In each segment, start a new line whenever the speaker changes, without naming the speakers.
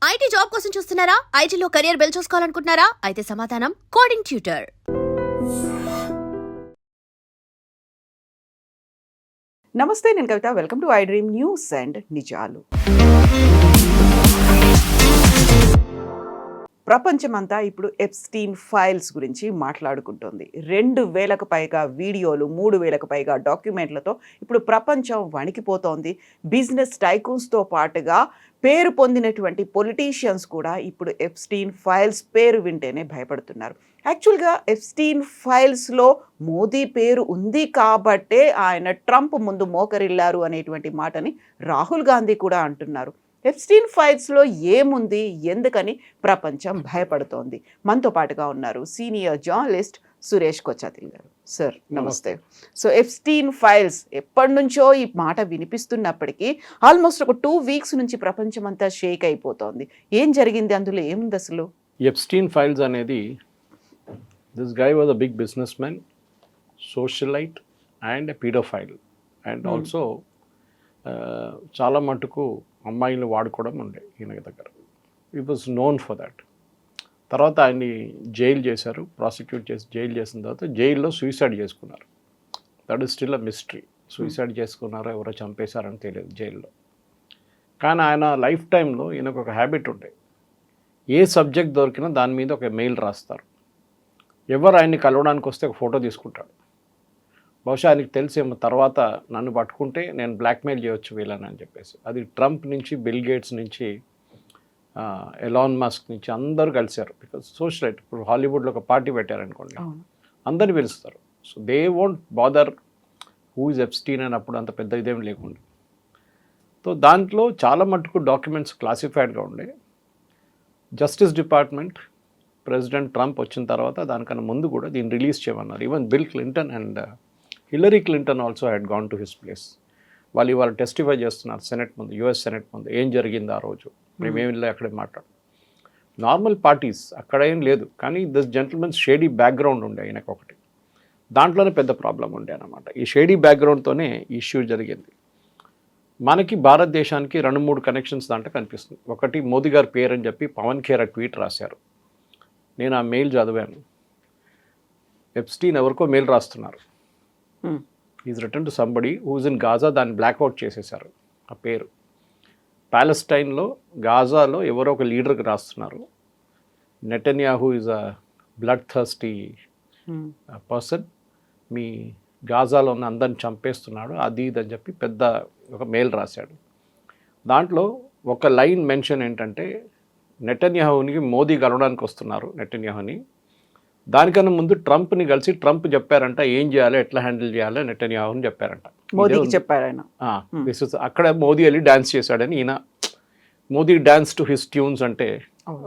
IT job కోసం చూస్తున్నారా? ఐటీలో కెరియర్ బిల్డ్ చూసుకోవాలనుకుంటున్నారా? అయితే సమాధానం కోడింగ్ ట్యూటర్.
నమస్తే, నేను Kavitha. Welcome to I dream news and నిజాలు. ప్రపంచమంతా ఇప్పుడు ఎప్స్టీన్ ఫైల్స్ గురించి మాట్లాడుకుంటుంది. 2000కు పైగా వీడియోలు, 3000కు పైగా డాక్యుమెంట్లతో ఇప్పుడు ప్రపంచం వణికిపోతోంది. బిజినెస్ టైకూన్స్తో పాటుగా పేరు పొందినటువంటి పొలిటీషియన్స్ కూడా ఇప్పుడు ఎప్స్టీన్ ఫైల్స్ పేరు వింటేనే భయపడుతున్నారు. యాక్చువల్గా ఎప్స్టీన్ ఫైల్స్లో మోదీ పేరు ఉంది కాబట్టే ఆయన ట్రంప్ ముందు మోకరిల్లారు అనేటువంటి మాటని రాహుల్ గాంధీ కూడా అంటున్నారు. ఎప్స్టీన్ ఫైల్స్లో ఏముంది, ఎందుకని ప్రపంచం భయపడుతోంది? మనతో పాటుగా ఉన్నారు సీనియర్ జర్నలిస్ట్ సురేష్ కొచ్చాతిల్ గారు. సార్ నమస్తే. సో ఎప్స్టీన్ ఫైల్స్ ఎప్పటి నుంచో ఈ మాట వినిపిస్తున్నప్పటికీ ఆల్మోస్ట్ ఒక 2 వీక్స్ నుంచి ప్రపంచం అంతా షేక్ అయిపోతోంది. ఏం జరిగింది, అందులో ఏముంది అసలు?
ఎప్స్టీన్ ఫైల్స్ అనేది, this guy was a big business man, socialite and pedophile, and also చాలా మటుకు అమ్మాయిలు వాడుకోవడం ఉండే ఈయన దగ్గర. ఈ వాజ్ నోన్ ఫర్ దాట్. తర్వాత ఆయన్ని జైలు చేశారు, ప్రాసిక్యూట్ చేసి జైలు చేసిన తర్వాత జైల్లో సూసైడ్ చేసుకున్నారు. That is still a mystery. Suicide చేసుకున్నారో ఎవరో చంపేశారని తెలియదు జైల్లో. కానీ ఆయన లైఫ్ టైంలో ఈయనకు ఒక హ్యాబిట్ ఉండే, ఏ సబ్జెక్ట్ దొరికినా దాని మీద ఒక మెయిల్ రాస్తారు. ఎవరు ఆయన్ని కలవడానికి వస్తే ఒక ఫోటో తీసుకుంటాడు. బహుశా ఆయనకి తెలిసేమో తర్వాత నన్ను పట్టుకుంటే నేను బ్లాక్మెయిల్ చేయవచ్చు వీళ్ళని అని చెప్పేసి. అది ట్రంప్ నుంచి, బిల్ గేట్స్ నుంచి, ఎలాన్ మస్క్ నుంచి అందరూ కలిశారు. Because socialite. ఇప్పుడు హాలీవుడ్లో ఒక పార్టీ పెట్టారనుకోండి, అందరిని పిలుస్తారు. So they won't bother who is Epstein అని అప్పుడు అంత పెద్ద ఇదేం లేకుండా. సో దాంట్లో చాలా మటుకు డాక్యుమెంట్స్ క్లాసిఫైడ్గా ఉండే. జస్టిస్ డిపార్ట్మెంట్ ప్రెసిడెంట్ ట్రంప్ వచ్చిన తర్వాత దానికన్నా ముందు కూడా దీన్ని రిలీజ్ చేయమన్నారు. Even bill Clinton and Hillary Clinton also had gone to his place. వాళ్ళు ఇవాళ టెస్టిఫై చేస్తున్నారు సెనెట్ ముందు, యుఎస్ సెనెట్ ముందు. ఏం జరిగింది ఆ రోజు, మేమేమి అక్కడే మాట్లాడు. నార్మల్ పార్టీస్ అక్కడ ఏం లేదు, కానీ దిస్ జెంటిల్మెన్స్ షేడీ బ్యాక్గ్రౌండ్ ఉండే ఆయనకు ఒకటి. దాంట్లోనే పెద్ద ప్రాబ్లం ఉండే అనమాట. ఈ షేడీ బ్యాక్గ్రౌండ్తోనే ఇష్యూ జరిగింది. మనకి భారతదేశానికి 2-3 కనెక్షన్స్ దాంట్లో కనిపిస్తుంది. ఒకటి, మోదీ గారి పేరు అని చెప్పి పవన్ ఖేర్ ట్వీట్ రాశారు. నేను ఆ మెయిల్ చదివాను. ఎప్స్టీన్ ఎవరికో మెయిల్ రాస్తున్నారు. Is return to somebody who's in Gaza. దాన్ని బ్లాక్అవుట్ చేసేసారు ఆ పేరు. ప్యాలెస్టైన్లో, గాజాలో ఎవరో ఒక లీడర్కి రాస్తున్నారు. Netanyahu is a blood thirsty person, మీ గాజాలో ఉన్న అందరిని చంపేస్తున్నాడు, అది ఇది అని చెప్పి పెద్ద ఒక మెయిల్ రాశాడు. దాంట్లో ఒక లైన్ మెన్షన్ ఏంటంటే, నెటన్యాహూని మోదీ కలవడానికి వస్తున్నారు నెటన్యాహూని. దానికన్నా ముందు ట్రంప్ని కలిసి ట్రంప్ చెప్పారంట ఏం చేయాలి, ఎట్లా హ్యాండిల్ చేయాలి నెటన్యాహూని చెప్పారంట.
మోదీకి చెప్పారు ఆయన.
అక్కడ మోదీ వెళ్ళి డ్యాన్స్ చేశాడని ఈయన, Modi dance to his tunes అంటే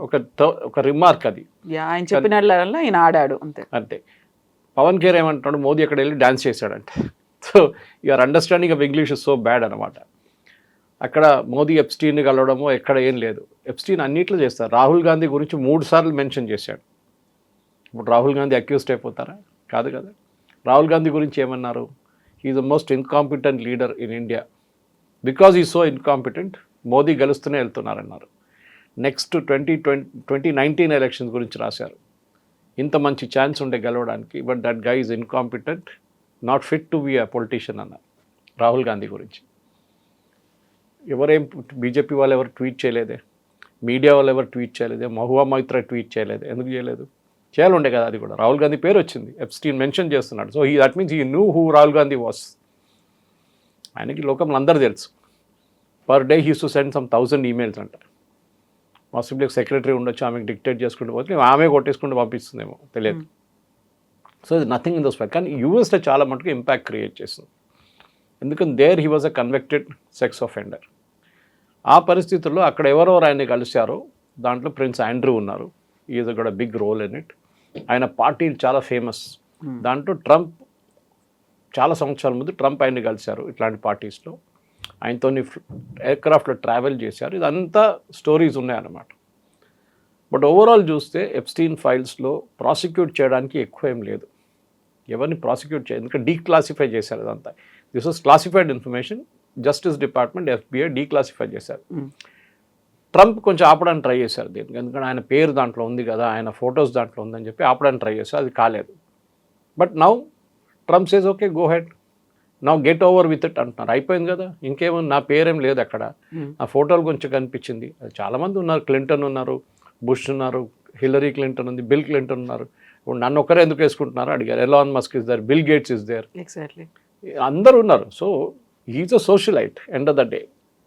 ఒక రిమార్క్ అది.
ఆయన చెప్పినట్ల ఈయన ఆడాడు అంతే.
అంతే. పవన్ ఖేర్ ఏమంటున్నాడు, మోదీ అక్కడ వెళ్ళి డ్యాన్స్ చేశాడంటే. So your understanding of English is so bad అనమాట. అక్కడ మోదీ ఎప్స్టీన్ని కలవడమో ఎక్కడ ఏం లేదు. ఎప్స్టీన్ అన్నిట్లో చేస్తారు. రాహుల్ గాంధీ గురించి 3 సార్లు మెన్షన్ చేశాడు. ఇప్పుడు రాహుల్ గాంధీ అక్యూజ్డ్ అయిపోతారా? కాదు కదా. రాహుల్ గాంధీ గురించి ఏమన్నారు, he is the most incompetent leader in India. Because ఈ సో ఇన్కాంపిటెంట్ మోదీ గెలుస్తూనే వెళ్తున్నారన్నారు. నెక్స్ట్ 2019 ఎలక్షన్స్ గురించి రాశారు. ఇంత మంచి ఛాన్స్ ఉండే గెలవడానికి, but that guy is incompetent, not fit to be a politician అన్నారు రాహుల్ గాంధీ గురించి. ఎవరేం బీజేపీ వాళ్ళు ఎవరు ట్వీట్ చేయలేదే, మీడియా వాళ్ళు ఎవరు ట్వీట్ చేయలేదే, మహువా మైత్రా ట్వీట్ చేయలేదు. ఎందుకు చేయలేదు? చేయాలి ఉండే కదా. అది కూడా రాహుల్ గాంధీ పేరు వచ్చింది, ఎప్స్టీన్ మెన్షన్ చేస్తున్నాడు. So that means he knew who Rahul Gandhi was. ఆయనకి లోకంలో అందరూ తెలుసు. Per day he to send some 1000 emails అంట. పాసిబ్లీ సెక్రటరీ ఉండొచ్చు, ఆమెకు డిక్టేట్ చేసుకుంటూ పోతే ఆమె కొట్టేసుకుంటూ పంపిస్తుందేమో తెలియదు. సో ఇది నథింగ్ ఇన్ దిస్ ఫైల్. కానీ యూఎస్లో చాలా మటుకు ఇంపాక్ట్ క్రియేట్ చేస్తుంది. ఎందుకంటే there he was a convicted sex offender. ఆ పరిస్థితుల్లో అక్కడ ఎవరెవరు ఆయన్ని కలిశారో దాంట్లో ప్రిన్స్ ఆండ్రూ ఉన్నారు. ఈజ్ కూడా బిగ్ రోల్ ఇన్ ఇట్. ఆయన పార్టీలు చాలా ఫేమస్. దాంట్లో ట్రంప్ చాలా సంవత్సరాల ముందు ట్రంప్ ఆయన్ని కలిశారు ఇట్లాంటి పార్టీస్లో. ఆయనతో ఎయిర్క్రాఫ్ట్లో ట్రావెల్ చేశారు. ఇదంతా స్టోరీస్ ఉన్నాయన్నమాట. బట్ ఓవరాల్ చూస్తే ఎప్స్టీన్ ఫైల్స్లో ప్రాసిక్యూట్ చేయడానికి ఎక్కువ ఏం లేదు. ఎవరిని ప్రాసిక్యూట్ చేయాలి, ఎందుకంటే డీక్లాసిఫై చేశారు అదంతా. This was classified information. Justice department, FBI declassify చేశారు. ట్రంప్ కొంచెం ఆపడానికి ట్రై చేశారు దీనికి, ఎందుకంటే ఆయన పేరు దాంట్లో ఉంది కదా, ఆయన ఫొటోస్ దాంట్లో ఉందని చెప్పి ఆపడానికి ట్రై చేశారు, అది కాలేదు. But now Trump says okay go head, now get over with it అంటున్నారు, అయిపోయింది కదా, ఇంకేమో నా పేరేం లేదు అక్కడ, ఆ ఫోటోలు కొంచెం కనిపించింది. అది చాలామంది ఉన్నారు, క్లింటన్ ఉన్నారు, బుష్ ఉన్నారు, హిల్లరీ క్లింటన్ ఉంది, బిల్ క్లింటన్ ఉన్నారు. ఇప్పుడు నన్ను ఒక్కరే ఎందుకు వేసుకుంటున్నారు అడిగారు. Elon Musk is there, Bill Gates is there,
exactly
అందరూ ఉన్నారు. So he's a socialite end of the day.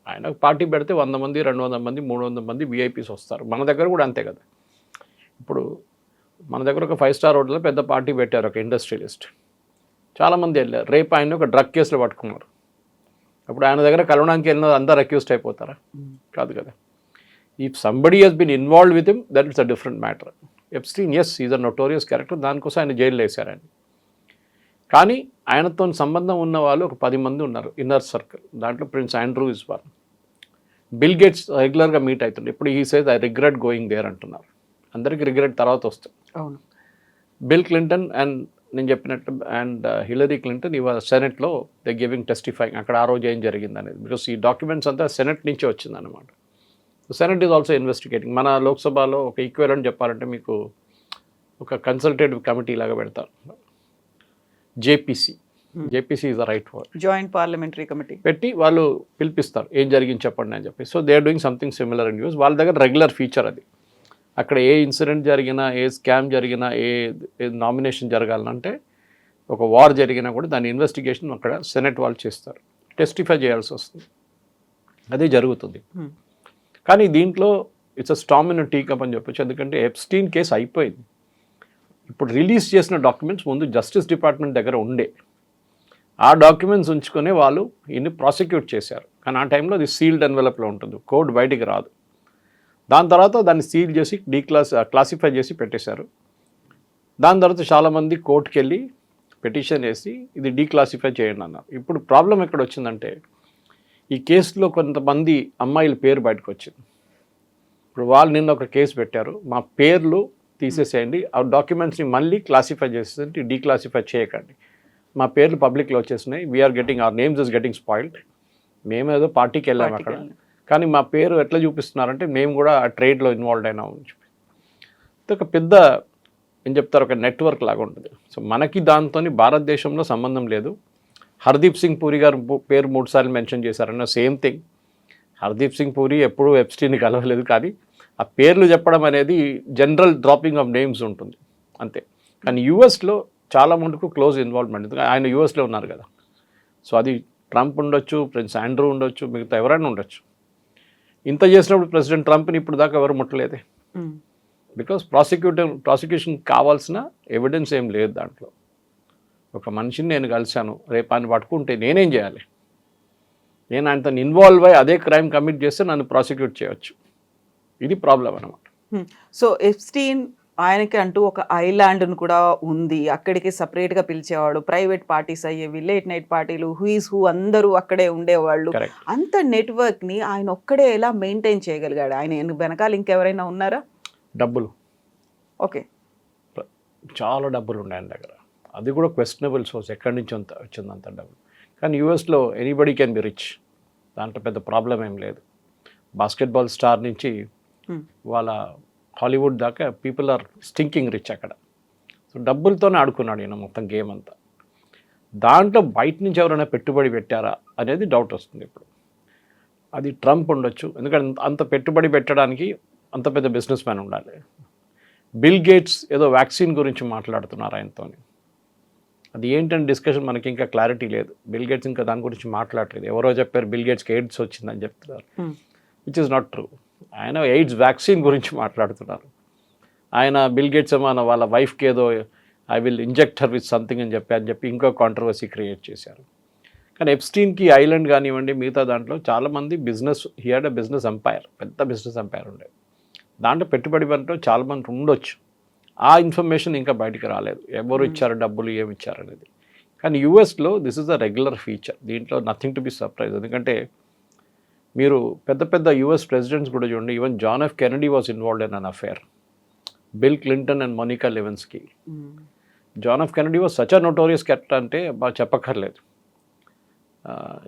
ఆయన పార్టీ పెడితే 100 మంది 200 మంది 300 మంది విఐపీస్ వస్తారు. మన దగ్గర కూడా అంతే కదా. ఇప్పుడు మన దగ్గర ఒక 5-స్టార్ హోటల్లో పెద్ద పార్టీ పెట్టారు ఒక ఇండస్ట్రియలిస్ట్, చాలామంది వెళ్ళారు. రేపు ఆయన ఒక డ్రగ్ కేసులో పట్టుకున్నారు. అప్పుడు ఆయన దగ్గర కలవడానికి వెళ్ళిన అందరు అక్యూస్డ్ అయిపోతారా? కాదు కదా. If somebody has been involved with him, that it's a different matter. Epstein ఎస్ ఈజ్ అ నోటోరియస్ క్యారెక్టర్, దానికోసం ఆయన జైల్లో వేశారని. కానీ ఆయనతో సంబంధం ఉన్న వాళ్ళు ఒక 10 మంది ఉన్నారు ఇన్నర్ సర్కిల్. దాంట్లో prince Andrew is one. Bill Gates రెగ్యులర్గా మీట్ అవుతుండే. ఇప్పుడు ఈ says I regret going there అంటున్నారు. అందరికీ రిగ్రెట్ తర్వాత వస్తుంది.
అవును.
బిల్ క్లింటన్ అండ్ నేను చెప్పినట్టు అండ్ హిల్లరీ క్లింటన్ ఇవాళ సెనెట్లో దే గివింగ్ టెస్టిఫైయింగ్ అక్కడ ఆ రోజు ఏం జరిగింది అనేది. బికాస్ ఈ డాక్యుమెంట్స్ అంతా సెనెట్ నుంచే వచ్చిందనమాట. Senate is also investigating. మన లోక్సభలో ఒక ఈక్వలెంట్ చెప్పాలంటే మీకు ఒక కన్సల్టేటివ్ కమిటీ లాగా పెడతారు, JPC. JPC is the right word,
joint parliamentary committee
పెట్టి వాళ్ళు పిలిపిస్తారు, ఏం జరిగింది చెప్పండి అని చెప్పి. So they are doing something similar in US. వాళ్ళ దగ్గర రెగ్యులర్ ఫీచర్ అది. అక్కడ ఏ ఇన్సిడెంట్ జరిగినా, ఏ స్కామ్ జరిగినా, ఏ నామినేషన్ జరగాలంటే, ఒక వార్ జరిగినా కూడా దాని ఇన్వెస్టిగేషన్ అక్కడ సెనెట్ వాళ్ళు చేస్తారు, టెస్టిఫై చేయాల్సి వస్తుంది. అదే జరుగుతుంది. కానీ దీంట్లో it's a storm in tea cup అని చెప్పొచ్చు. ఎందుకంటే ఎప్స్టీన్ కేసు అయిపోయింది. ఇప్పుడు రిలీజ్ చేసిన డాక్యుమెంట్స్ ముందు జస్టిస్ డిపార్ట్మెంట్ దగ్గర ఉండే. ఆ డాక్యుమెంట్స్ ఉంచుకొని వాళ్ళు ఇన్ని ప్రాసిక్యూట్ చేశారు. కానీ ఆ టైంలో అది సీల్డ్ ఎన్వెలప్లో ఉంటుంది, కోడ్ బయటికి రాదు. దాని తర్వాత దాన్ని సీల్ చేసి క్లాసిఫై చేసి పెట్టేశారు. దాని తర్వాత చాలామంది కోర్టుకి వెళ్ళి పిటిషన్ వేసి ఇది డీక్లాసిఫై చేయండి అన్నారు. ఇప్పుడు ప్రాబ్లం ఎక్కడ వచ్చిందంటే, ఈ కేసులో కొంతమంది అమ్మాయిల పేరు బయటకు వచ్చింది. ఇప్పుడు వాళ్ళు నిన్న ఒక కేసు పెట్టారు, మా పేర్లు తీసేసేయండి, ఆ డాక్యుమెంట్స్ని మళ్ళీ క్లాసిఫై చేసేసి డీక్లాసిఫై చేయకండి, మా పేర్లు పబ్లిక్లో వచ్చేసినాయి, we are getting our names is getting spoiled. మేము ఏదో పార్టీకి వెళ్ళాము అక్కడ, కానీ మా పేరు ఎట్లా చూపిస్తున్నారంటే మేము కూడా ఆ ట్రేడ్లో ఇన్వాల్వ్ అయినాము అని చెప్పి. ఒక పెద్ద ఏం చెప్తారు, ఒక నెట్వర్క్ లాగా ఉంటుంది. సో మనకి దాంతో భారతదేశంలో సంబంధం లేదు. హర్దీప్ సింగ్ పూరి గారు పేరు 3 సార్లు మెన్షన్ చేశారన్న సేమ్ థింగ్. హర్దీప్ సింగ్ పూరి ఎప్పుడూ ఎప్స్టీన్ని కలవలేదు, కానీ ఆ పేర్లు చెప్పడం అనేది జనరల్ డ్రాపింగ్ ఆఫ్ నేమ్స్ ఉంటుంది అంతే. కానీ యూఎస్లో చాలా మటుకు క్లోజ్ ఇన్వాల్వ్మెంట్, ఎందుకంటే ఆయన యూఎస్లో ఉన్నారు కదా. సో అది ట్రంప్ ఉండొచ్చు, ప్రిన్స్ ఆండ్రూ ఉండొచ్చు, మిగతా ఎవరైనా ఉండొచ్చు. ఇంత చేసినప్పుడు ప్రెసిడెంట్ ట్రంప్ని ఇప్పుడు దాకా ఎవరు ముట్టలేదే. బికాస్ ప్రాసిక్యూషన్ కావాల్సిన ఎవిడెన్స్ ఏం లేదు దాంట్లో. ఒక మనిషిని నేను కలిశాను, రేపు ఆయన పట్టుకుంటే నేనేం చేయాలి? నేను ఆయనతో ఇన్వాల్వ్ అయ్యి అదే క్రైమ్ కమిట్ చేస్తే నన్ను ప్రాసిక్యూట్ చేయవచ్చు. ఇది ప్రాబ్లం అనమాట.
సో ఎప్స్టీన్ ఆయనకి అంటూ ఒక ఐలాండ్ను కూడా ఉంది, అక్కడికి సపరేట్గా పిలిచేవాడు, ప్రైవేట్ పార్టీస్ అయ్యేవి, లేట్ నైట్ పార్టీలు, హూ అందరూ అక్కడే ఉండేవాళ్ళు. అంత నెట్వర్క్ని ఆయన ఒక్కడే ఎలా మెయింటైన్ చేయగలిగాడు? ఆయన వెనకాల ఇంకెవరైనా ఉన్నారా?
డబ్బులు.
ఓకే,
చాలా డబ్బులు ఉన్నాయి ఆయన దగ్గర. అది కూడా క్వశ్చనబుల్ సోర్స్, ఎక్కడి నుంచి వచ్చిందంత డబ్బులు. కానీ యూఎస్లో ఎనీబడీ కెన్ బి రిచ్, దాంట్లో పెద్ద ప్రాబ్లం ఏం లేదు. బాస్కెట్బాల్ స్టార్ నుంచి వాళ్ళ హాలీవుడ్ దాకా పీపుల్ ఆర్ స్టింకింగ్ రిచ్ అక్కడ. సో డబ్బులతోనే ఆడుకున్నాడు ఈయన మొత్తం గేమ్ అంతా. దాంట్లో బయట నుంచి ఎవరైనా పెట్టుబడి పెట్టారా అనేది డౌట్ వస్తుంది ఇప్పుడు. అది ట్రంప్ ఉండొచ్చు, ఎందుకంటే అంత పెట్టుబడి పెట్టడానికి అంత పెద్ద బిజినెస్ మ్యాన్ ఉండాలి. బిల్ గేట్స్ ఏదో వ్యాక్సిన్ గురించి మాట్లాడుతున్నారు ఆయనతో. అది ఏంటంటే డిస్కషన్ మనకి ఇంకా క్లారిటీ లేదు. బిల్ గేట్స్ ఇంకా దాని గురించి మాట్లాడలేదు. ఎవరో చెప్పారు బిల్ గేట్స్కి ఎయిడ్స్ వచ్చిందని చెప్తున్నారు, విచ్ ఇస్ నాట్ ట్రూ. ఆయన ఎయిడ్స్ వ్యాక్సిన్ గురించి మాట్లాడుతున్నారు. ఆయన బిల్ గేట్స్ ఏమో వాళ్ళ వైఫ్కి ఏదో I will inject her with something అని చెప్పి ఇంకో కాంట్రవర్సీ క్రియేట్ చేశారు. కానీ ఎప్స్టీన్కి ఐలాండ్ కానివ్వండి, మిగతా దాంట్లో చాలామంది he had a business empire, పెద్ద బిజినెస్ ఎంపైర్ ఉండేది. దాంట్లో పెట్టుబడి పెట్టడం చాలామంది ఉండొచ్చు. ఆ ఇన్ఫర్మేషన్ ఇంకా బయటికి రాలేదు, ఎవరు ఇచ్చారు డబ్బులు, ఏమి ఇచ్చారు అనేది. కానీ యూఎస్లో this is a regular feature, దీంట్లో నథింగ్ టు బి సర్ప్రైజ్. ఎందుకంటే మీరు పెద్ద పెద్ద యూఎస్ ప్రెసిడెంట్స్ కూడా చూడండి, even John F Kennedy was involved in an affair, Bill Clinton and Monica Lewinsky. John F Kennedy was such a notorious character అంటే బాగా చెప్పక్కర్లేదు.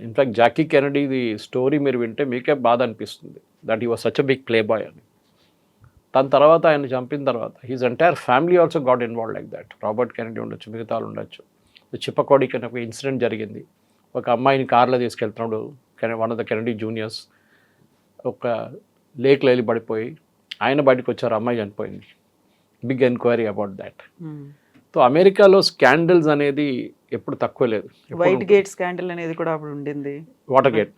ఇన్ఫ్యాక్ట్ జాకీ కెనడీది స్టోరీ మీరు వింటే మీకే బాధ అనిపిస్తుంది that he was such a big playboy అని. దాని తర్వాత ఆయన చంపిన తర్వాత his entire family also got involve like that. Robert Kennedy ఉండొచ్చు, మిగతా వాళ్ళు ఉండొచ్చు. చిప్పకోడికి అని ఒక ఇన్సిడెంట్ జరిగింది. ఒక అమ్మాయిని కార్లో తీసుకెళ్తున్నప్పుడు one of the Kennedy juniors ఒక లేక్లో వెళ్ళి పడిపోయి ఆయన బయటకు వచ్చారు, అమ్మాయి చనిపోయింది. Big enquiry about that. So అమెరికాలో స్కాండల్స్ అనేది ఎప్పుడు తక్కువ లేదు.
వైట్ గేట్ స్కాండల్ అనేది కూడా అప్పుడు ఉండింది.
వాటర్ గేట్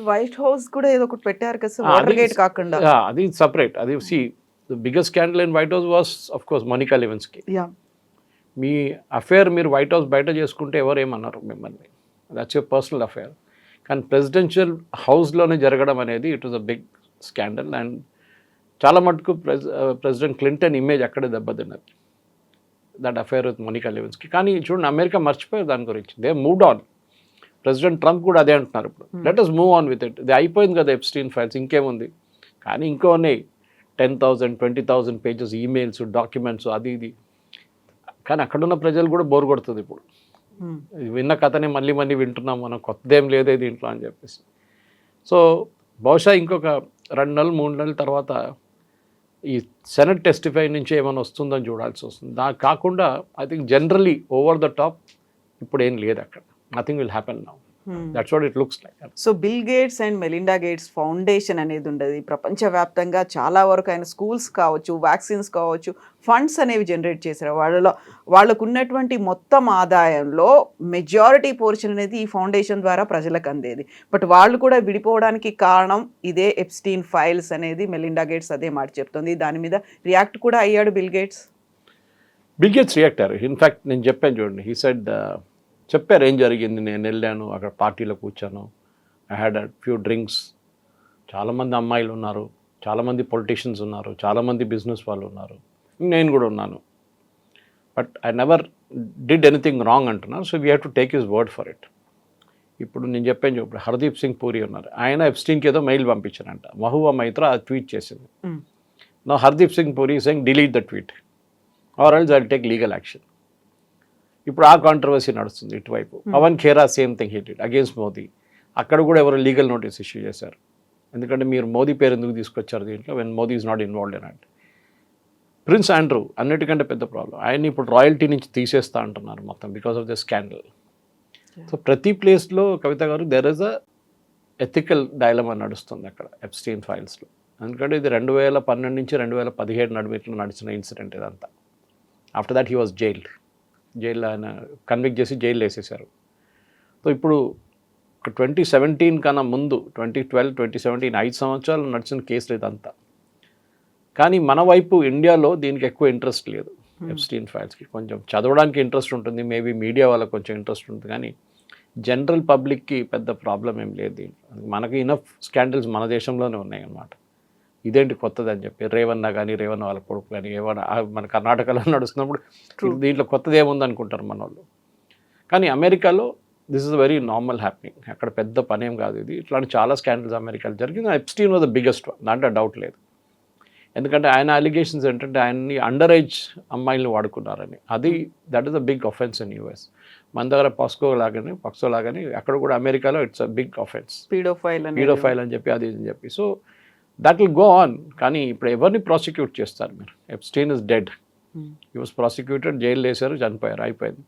వైట్ హౌస్ కూడా ఏదో ఒకటి పెట్టారు కదా వాటర్ గేట్ కాకుండా.
అది సపరేట్. అది see the biggest scandal in White House was of course Monica Lewinsky. మీ అఫేర్ మీరు వైట్ హౌస్ బయట చేసుకుంటే ఎవరు ఏమన్నారు మిమ్మల్ని, దట్స్ యువర్ పర్సనల్ అఫేర్. కానీ ప్రెసిడెన్షియల్ హౌస్లోనే జరగడం అనేది it was a big scandal. And చాలా మటుకు ప్రెసిడెంట్ క్లింటన్ ఇమేజ్ అక్కడే దెబ్బతిన్నది, that affair with Monica Lewinsky. కానీ చూడండి అమెరికా మర్చిపోయారు దాని గురించి. They moved on. President Trump కూడా అదే అంటున్నారు ఇప్పుడు, let us move on with it. ఇది అయిపోయింది కదా ఎప్స్టీన్ ఫైల్స్, ఇంకేముంది. కానీ ఇంకో ఉన్నాయి 10,000 20,000 పేజెస్ ఈమెయిల్స్, డాక్యుమెంట్స్, అది ఇది. కానీ అక్కడున్న ప్రజలు కూడా బోర్ కొడుతుంది ఇప్పుడు. విన్న కథనే మళ్ళీ మళ్ళీ వింటున్నాం మనం, కొత్తదేం లేదే దీంట్లో అని చెప్పేసి. సో బహుశా ఇంకొక 2 నెలలు 3 నెలల తర్వాత ఈ సెనెట్ టెస్టిఫై నుంచి ఏమైనా వస్తుందని చూడాల్సి వస్తుంది. దా కాకుండా I think generally over the top ఇప్పుడు ఏం లేదు అక్కడ. Nothing will happen now. That's what it looks like.
So bill gates and Melinda gates foundation అనేది ఉండదు ప్రపంచవ్యాప్తంగా. చాలా వరకు ఆయన స్కూల్స్ కావచ్చు, వ్యాక్సిన్స్ కావచ్చు, ఫండ్స్ అనేవి జనరేట్ చేశారు. వాళ్ళకు ఉన్నటువంటి మొత్తం ఆదాయంలో మెజారిటీ పోర్షన్ అనేది ఈ ఫౌండేషన్ ద్వారా ప్రజలకు అందేది. బట్ వాళ్ళు కూడా విడిపోవడానికి కారణం ఇదే ఎప్స్టీన్ ఫైల్స్ అనేది మెలిండా గేట్స్ అదే మాట చెప్తుంది. దాని మీద రియాక్ట్ కూడా అయ్యాడు bill gates.
Bill gates react అయ్యారు. ఇన్ఫ్యాక్ట్ నేను చెప్పాను చూడండి, హీ సెడ్, చెప్పారు ఏం జరిగింది. నేను వెళ్ళాను, అక్కడ పార్టీలో కూర్చాను, I had a few drinks. చాలామంది అమ్మాయిలు ఉన్నారు, చాలామంది పొలిటీషియన్స్ ఉన్నారు, చాలామంది బిజినెస్ వాళ్ళు ఉన్నారు, నేను కూడా ఉన్నాను. But I never did anything wrong అంటున్నారు. So we have to take his word for it. ఇప్పుడు నేను చెప్పాను, ఇప్పుడు హర్దీప్ సింగ్ పూరి ఉన్నారు, ఆయన ఎప్స్టీన్కి ఏదో మెయిల్ పంపించారంట. మహువా మైత్రా అది ట్వీట్ చేసింది. నా Hardeep Singh Puri saying delete the tweet or else I will take legal action. ఇప్పుడు ఆ కాంట్రవర్సీ నడుస్తుంది ఇటువైపు. Pawan Khera same thing he did against Modi. అక్కడ కూడా ఎవరు లీగల్ నోటీస్ ఇష్యూ చేశారు. ఎందుకంటే మీరు మోదీ పేరు ఎందుకు తీసుకొచ్చారు దీంట్లో, when Modi is not involved in it. Prince Andrew అన్నిటికంటే పెద్ద ప్రాబ్లం. ఆయన్ని ఇప్పుడు రాయల్టీ నుంచి తీసేస్తా అంటున్నారు మొత్తం because of the scandal. So ప్రతి ప్లేస్లో కవిత గారు there is a ethical dilemma నడుస్తుంది అక్కడ ఎప్స్టీన్ ఫైల్స్లో. ఎందుకంటే ఇది 2012 నుంచి 2017 నడుమిట్లో నడిచిన ఇన్సిడెంట్ ఇదంతా. ఆఫ్టర్ దాట్ హీ వాజ్ జైల్లో ఆయన కన్విక్ట్ చేసి జైలు వేసేసారు. సో ఇప్పుడు 2017 కన్నా ముందు 2012, 2017 5 సంవత్సరాలు నడిచిన కేసులు ఇదంతా. కానీ మన వైపు ఇండియాలో దీనికి ఎక్కువ ఇంట్రెస్ట్ లేదు. ఎప్స్టీన్ ఫైల్స్కి కొంచెం చదవడానికి ఇంట్రెస్ట్ ఉంటుంది, మేబీ మీడియా వాళ్ళకి కొంచెం ఇంట్రెస్ట్ ఉంటుంది, కానీ జనరల్ పబ్లిక్కి పెద్ద ప్రాబ్లం ఏం లేదు దీంట్లో. మనకి ఇనఫ్ స్కాండల్స్ మన దేశంలోనే ఉన్నాయి అన్నమాట. ఇదేంటి కొత్తది అని చెప్పి రేవన్న కానీ రేవన్న వాళ్ళ కొడుకు కానీ ఏమన్నా మన కర్ణాటకలో నడుస్తున్నప్పుడు దీంట్లో కొత్తది ఏముంది అనుకుంటారు మన వాళ్ళు. కానీ అమెరికాలో this is very normal happening. అక్కడ పెద్ద పనేం కాదు ఇది. ఇట్లాంటి చాలా స్కాండల్స్ అమెరికాలో జరిగింది. Epstein was the biggest one, దాంట్లో డౌట్ లేదు. ఎందుకంటే ఆయన అలిగేషన్స్ ఏంటంటే ఆయన్ని అండర్ ఏజ్ అమ్మాయిలను వాడుకున్నారని. అది that is a big offence in US. మన దగ్గర పాక్సో లాగానే అక్కడ కూడా అమెరికాలో it's a big offence, paedophile అని చెప్పి అది అని చెప్పి. So that will go on. కానీ ఇప్పుడు ఎవరిని ప్రాసిక్యూట్ చేస్తారు మీరు? Epstein is dead. He was prosecuted, jail వేశారు, చనిపోయారు, అయిపోయింది.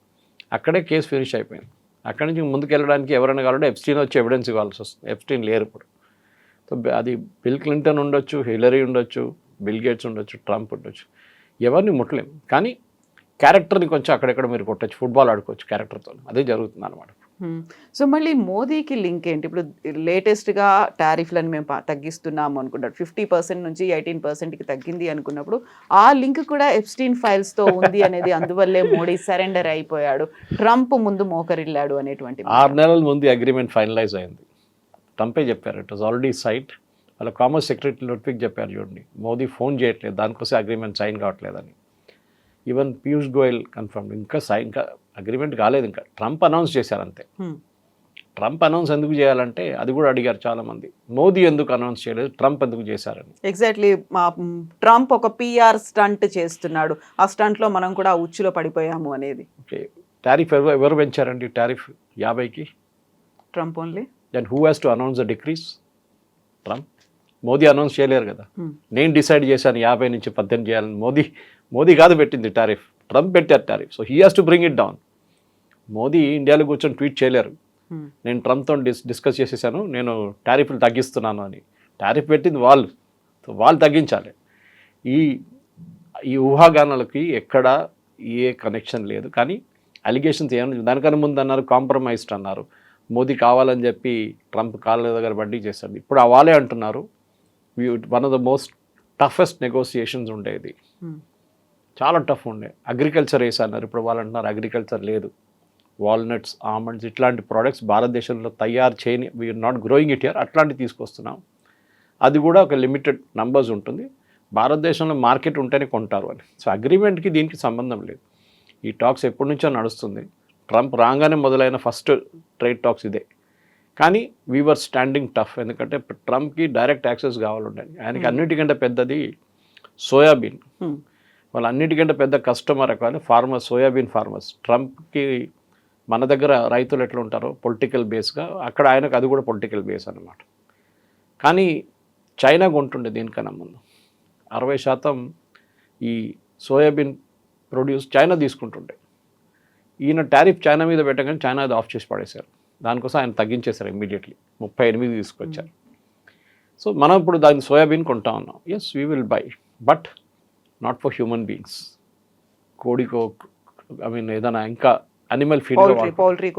అక్కడే కేసు ఫినిష్ అయిపోయింది. అక్కడి నుంచి ముందుకు వెళ్ళడానికి ఎవరైనా కావాలంటే ఎప్స్టీన్ వచ్చి ఎవిడెన్స్ ఇవ్వాల్సి వస్తుంది. ఎప్స్టీన్ లేరు ఇప్పుడు. సో అది బిల్ క్లింటన్ ఉండొచ్చు, హిలరీ ఉండొచ్చు, బిల్ గేట్స్ ఉండొచ్చు, ట్రంప్ ఉండొచ్చు, ఎవరిని ముట్టలేం. కానీ క్యారెక్టర్ని కొంచెం అక్కడెక్కడ మీరు కొట్టచ్చు, ఫుట్బాల్ ఆడుకోవచ్చు క్యారెక్టర్తో. అదే జరుగుతుంది అనమాట.
సో మళ్ళీ మోదీకి లింక్ ఏంటి? ఇప్పుడు లేటెస్ట్గా టారిఫ్లను మేము తగ్గిస్తున్నాము అనుకుంటారు, 50% నుంచి 18%కి తగ్గింది అనుకున్నప్పుడు ఆ లింక్ కూడా ఎప్స్టీన్ ఫైల్స్తో ఉంది అనేది, అందువల్లే మోడీ సరెండర్ అయిపోయాడు, ట్రంప్ ముందు మోకరిల్లాడు అనేటువంటి.
6 నెలల ముందు అగ్రిమెంట్ ఫైనలైజ్ అయింది. ట్రంపే చెప్పారు ఇట్ వాజ్ ఆల్రెడీ సైట్. వాళ్ళ కామర్స్ సెక్రటరీ లొట్విక్ చెప్పారు చూడండి, మోదీ ఫోన్ చేయట్లేదు, దానికోసం అగ్రిమెంట్ సైన్ కావట్లేదని. ఈవెన్ పీయూష్ గోయల్ కన్ఫర్మ్ ఇంకా అగ్రిమెంట్ కాలేదు, ఇంకా ట్రంప్ అనౌన్స్ చేశారు అంతే. ట్రంప్ అనౌన్స్ ఎందుకు చేయాలంటే అది కూడా అడిగారు చాలామంది, మోదీ ఎందుకు అనౌన్స్ చేయలేదు, ట్రంప్ ఎందుకు చేశారని.
ఎగ్జాక్ట్లీ, ట్రంప్ ఒక PR స్టంట్ చేస్తున్నాడు, ఆ స్టంట్లో మనం కూడా ఉచ్చులో పడిపోయాము అనేది.
ఓకే, టారిఫ్ ఎవరు పెంచారండి టారిఫ్ 50కి?
Trump only.
Then who has to announce the decrease? Trump. Modi announce చేయలేరు కదా. నేను డిసైడ్ చేశాను 50 నుంచి 18 చేయాలని. మోదీ కాదు పెట్టింది టారిఫ్, ట్రంప్ పెట్టారు tariff. So he has to bring it down. Modi ఇండియాలో కూర్చొని ట్వీట్ చేయలేరు, నేను ట్రంప్తో డిస్కస్ చేసేసాను, నేను టారిఫ్లు తగ్గిస్తున్నాను అని. టారిఫ్ పెట్టింది వాళ్ళు, సో వాళ్ళు తగ్గించాలి. ఈ ఊహాగానాలకి ఎక్కడ ఏ కనెక్షన్ లేదు. కానీ అలిగేషన్స్ ఏమన్నా, దానికన్నా ముందు అన్నారు కాంప్రమైజ్డ్ అన్నారు, మోదీ కావాలని చెప్పి ట్రంప్ కాళ్ళ దగ్గర బడ్డీ చేశాడు. ఇప్పుడు వాళ్ళే అంటున్నారు one of the most toughest negotiations ఉండేది, చాలా టఫ్ ఉండే. అగ్రికల్చర్ వేసి అన్నారు, ఇప్పుడు వాళ్ళు అంటున్నారు అగ్రికల్చర్ లేదు. వాల్నట్స్, ఆల్మండ్స్ ఇట్లాంటి ప్రోడక్ట్స్ భారతదేశంలో తయారు చేయని, we are not growing it here, అట్లాంటివి తీసుకొస్తున్నాం. అది కూడా ఒక లిమిటెడ్ నంబర్స్ ఉంటుంది, భారతదేశంలో మార్కెట్ ఉంటేనే కొంటారు అని. సో అగ్రిమెంట్కి దీనికి సంబంధం లేదు. ఈ టాక్స్ ఎప్పటి నుంచో నడుస్తుంది. ట్రంప్ రాగానే మొదలైన ఫస్ట్ ట్రేడ్ టాక్స్ ఇదే. కానీ వీవర్ స్టాండింగ్ టఫ్, ఎందుకంటే ట్రంప్కి డైరెక్ట్ యాక్సెస్ కావాలండి. ఆయనకి అన్నిటికంటే పెద్దది సోయాబీన్. వాళ్ళు అన్నిటికంటే పెద్ద కస్టమర్ కావాలి ఫార్మర్స్, సోయాబీన్ ఫార్మర్స్. ట్రంప్కి మన దగ్గర రైతులు ఎట్లా ఉంటారో పొలిటికల్ బేస్గా, అక్కడ ఆయనకు అది కూడా పొలిటికల్ బేస్ అనమాట. కానీ చైనా కొంటుండే దీనికన్నా ముందు 60% ఈ సోయాబీన్ ప్రొడ్యూస్ చైనా తీసుకుంటుండే. ఈయన టారిఫ్ చైనా మీద పెట్టగానే చైనా అది ఆఫ్ చేసి పడేశారు. దానికోసం ఆయన తగ్గించేశారు ఇమ్మీడియట్లీ, 38 తీసుకొచ్చారు. సో మనం ఇప్పుడు దాన్ని సోయాబీన్ కొంటా ఉన్నాం. Yes we will buy, but not for human beings. కోడికో ఏదైనా ఇంకా అనిమల్ ఫీడ్,
పౌల్ట్రీ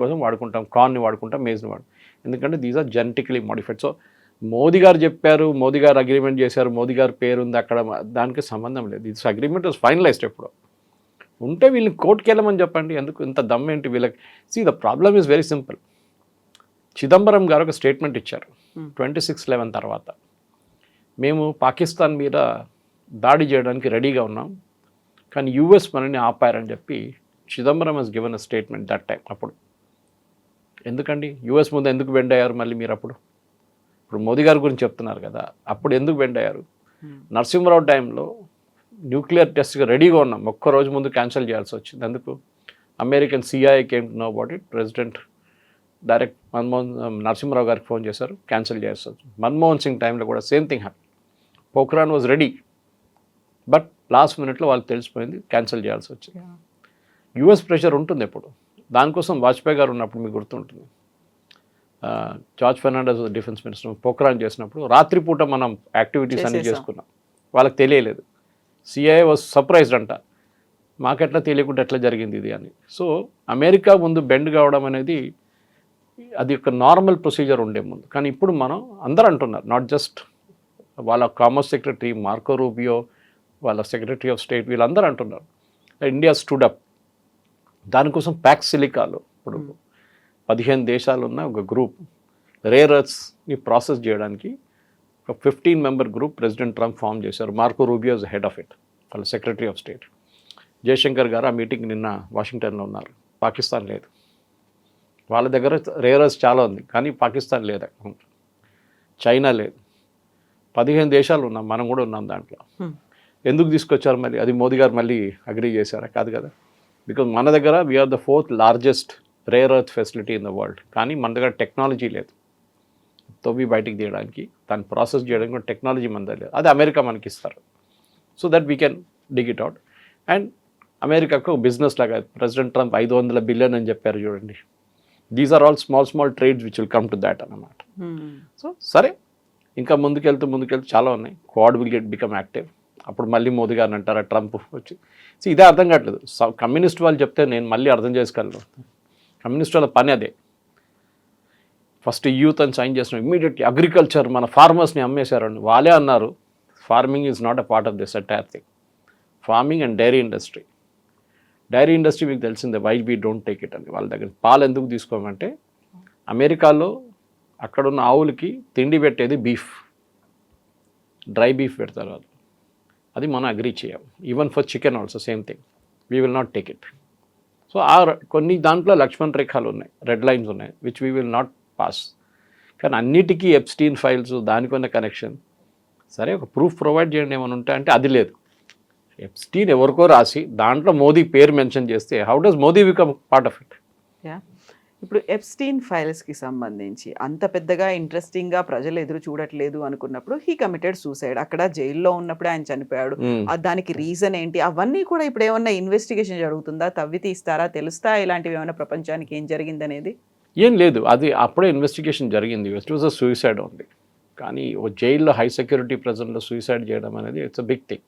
కోసం
వాడుకుంటాం, కార్న్ని వాడుకుంటాం, మేజ్ని ఎందుకంటే these are genetically modified. So Modi గారు చెప్పారు, మోదీ గారు అగ్రిమెంట్ చేశారు, మోదీ గారు పేరు ఉంది అక్కడ, దానికి సంబంధం లేదు. This agreement was finalised. ఎప్పుడు ఉంటే వీళ్ళని కోర్టుకి వెళ్ళమని చెప్పండి, ఎందుకు ఇంత దమ్ ఏంటి వీళ్ళకి? See the problem is very simple. Chidambaram గారు ఒక స్టేట్మెంట్ ఇచ్చారు 26/11 తర్వాత, మేము పాకిస్తాన్ మీద దాడి చేయడానికి రెడీగా ఉన్నాం, కానీ యూఎస్ మనని ఆపారని చెప్పి Chidambaram has given a statement that time. అప్పుడు ఎందుకండి యూఎస్ ముందు ఎందుకు బెండ్ అయ్యారు మళ్ళీ మీరు? అప్పుడు ఇప్పుడు మోదీ గారి గురించి చెప్తున్నారు కదా, అప్పుడు ఎందుకు బెండ్ అయ్యారు? నరసింహరావు టైంలో న్యూక్లియర్ టెస్ట్గా రెడీగా ఉన్నాం, ఒక్కరోజు ముందు క్యాన్సిల్ చేయాల్సి వచ్చింది. ఎందుకు? American CIA came to know about it. President direct Narasimharao గారికి ఫోన్ చేశారు, క్యాన్సిల్ చేయాల్సి వచ్చింది. మన్మోహన్ సింగ్ టైంలో కూడా same thing happy. Pokhran was ready, but last మినిట్లో వాళ్ళకి తెలిసిపోయింది, క్యాన్సిల్ చేయాల్సి వచ్చింది. యూఎస్ ప్రెషర్ ఉంటుంది ఎప్పుడు. దానికోసం వాజ్పేయి గారు ఉన్నప్పుడు మీకు గుర్తుంటుంది, George Fernandes defence minister Pokhran చేసినప్పుడు రాత్రిపూట మనం యాక్టివిటీస్ అన్నీ చేసుకున్నాం, వాళ్ళకి తెలియలేదు. సిఐఏ వాజ్ సర్ప్రైజ్డ్ అంట, మాకెట్లా తెలియకుండా ఎట్లా జరిగింది ఇది అని. సో అమెరికా ముందు బెండ్ కావడం అనేది అది ఒక నార్మల్ ప్రొసీజర్ ఉండే ముందు. కానీ ఇప్పుడు మనం అందరూ అంటున్నారు, నాట్ జస్ట్ వాళ్ళ కామర్స్ సెక్రటరీ మార్కో రూబియో, వాళ్ళ సెక్రటరీ ఆఫ్ స్టేట్, వీళ్ళందరూ అంటున్నారు ఇండియా స్టూడ్ అప్. దానికోసం ప్యాక్స్ సిలికాలో ఇప్పుడు 15 దేశాలు ఉన్న ఒక గ్రూప్ రేర్ ఎర్త్స్ని ప్రాసెస్ చేయడానికి ఒక 15 member group president Trump form చేశారు. Marco Rubio is head of it, వాళ్ళ secretary of state. Jaishankar garu ఆ మీటింగ్ నిన్న వాషింగ్టన్లో ఉన్నారు. పాకిస్తాన్ లేదు, వాళ్ళ దగ్గర రేర్ ఎర్త్స్ చాలా ఉంది, కానీ పాకిస్తాన్ లేదు, చైనా లేదు. 15 దేశాలు ఉన్నాం, మనం కూడా ఉన్నాం దాంట్లో. ఎందుకు తీసుకొచ్చారు మళ్ళీ? అది మోదీ గారు మళ్ళీ అగ్రీ చేశారా? కాదు కదా. బికాజ్ మన దగ్గర we are the 4th largest rare earth facility in the world, కానీ మన దగ్గర టెక్నాలజీ లేదు తవ్వి బయటికి తీయడానికి, దాన్ని ప్రాసెస్ చేయడానికి కూడా టెక్నాలజీ మన దగ్గర లేదు. అది అమెరికా మనకి ఇస్తారు, so that we can dig it out. And అమెరికాకు బిజినెస్ లాగా ప్రెసిడెంట్ ట్రంప్ 500 బిలియన్ అని చెప్పారు చూడండి. These are all small trades which will come to that అన్నమాట. సో సరే, ఇంకా ముందుకెళ్తూ చాలా ఉన్నాయి. Quad will become active. అప్పుడు మళ్ళీ మోదీ గారిని అంటారా ట్రంప్ వచ్చి? సో ఇదే అర్థం కావట్లేదు. కమ్యూనిస్ట్ వాళ్ళు చెప్తే నేను మళ్ళీ అర్థం చేసుకోగలను. కమ్యూనిస్ట్ వాళ్ళ పని అదే. ఫస్ట్ యూత్ అని సైన్ చేసిన ఇమ్మీడియట్లీ అగ్రికల్చర్, మన ఫార్మర్స్ని అమ్మేశారండి. వాళ్ళే అన్నారు farming is not a part of this entire thing. Farming and dairy industry మీకు తెలిసిందే, why we don't take it అని. వాళ్ళ దగ్గర పాలు ఎందుకు తీసుకోమంటే, అమెరికాలో అక్కడున్న ఆవులకి తిండి పెట్టేది బీఫ్, డ్రై బీఫ్ పెడతారు వాళ్ళు. అది మనం అగ్రీ చేయం. Even for chicken also same thing, we will not take it. So కొన్ని దాంట్లో లక్ష్మణ్ రేఖలు ఉన్నాయి, రెడ్ లైన్స్ ఉన్నాయి, which we will not pass. కానీ అన్నిటికీ ఎప్స్టీన్ ఫైల్స్, దానికున్న కనెక్షన్. సరే, ఒక ప్రూఫ్ ప్రొవైడ్ చేయండి ఏమైనా ఉంటే అంటే అది లేదు. ఎప్స్టీన్ ఎవరికో రాసి దాంట్లో మోదీ పేరు మెన్షన్ చేస్తే how does Modi become part of it?
Yeah, ఇప్పుడు ఎప్స్టీన్ ఫైల్స్కి సంబంధించి అంత పెద్దగా ఇంట్రెస్టింగ్గా ప్రజలు ఎదురు చూడట్లేదు అనుకున్నప్పుడు హీ కమిటెడ్ సూసైడ్. అక్కడ జైల్లో ఉన్నప్పుడే ఆయన చనిపోయాడు. దానికి రీజన్ ఏంటి అవన్నీ కూడా ఇప్పుడు ఏమన్నా ఇన్వెస్టిగేషన్ జరుగుతుందా, తవ్వి తీస్తారా, తెలుస్తా ఇలాంటివి ఏమైనా ప్రపంచానికి ఏం జరిగింది అనేది?
ఏం లేదు, అది అప్పుడే ఇన్వెస్టిగేషన్ జరిగింది. It was a suicide only. కానీ ఓ జైల్లో హై సెక్యూరిటీ ప్రెజెంట్లో సూసైడ్ చేయడం అనేది ఇట్స్ అ బిగ్ థింగ్.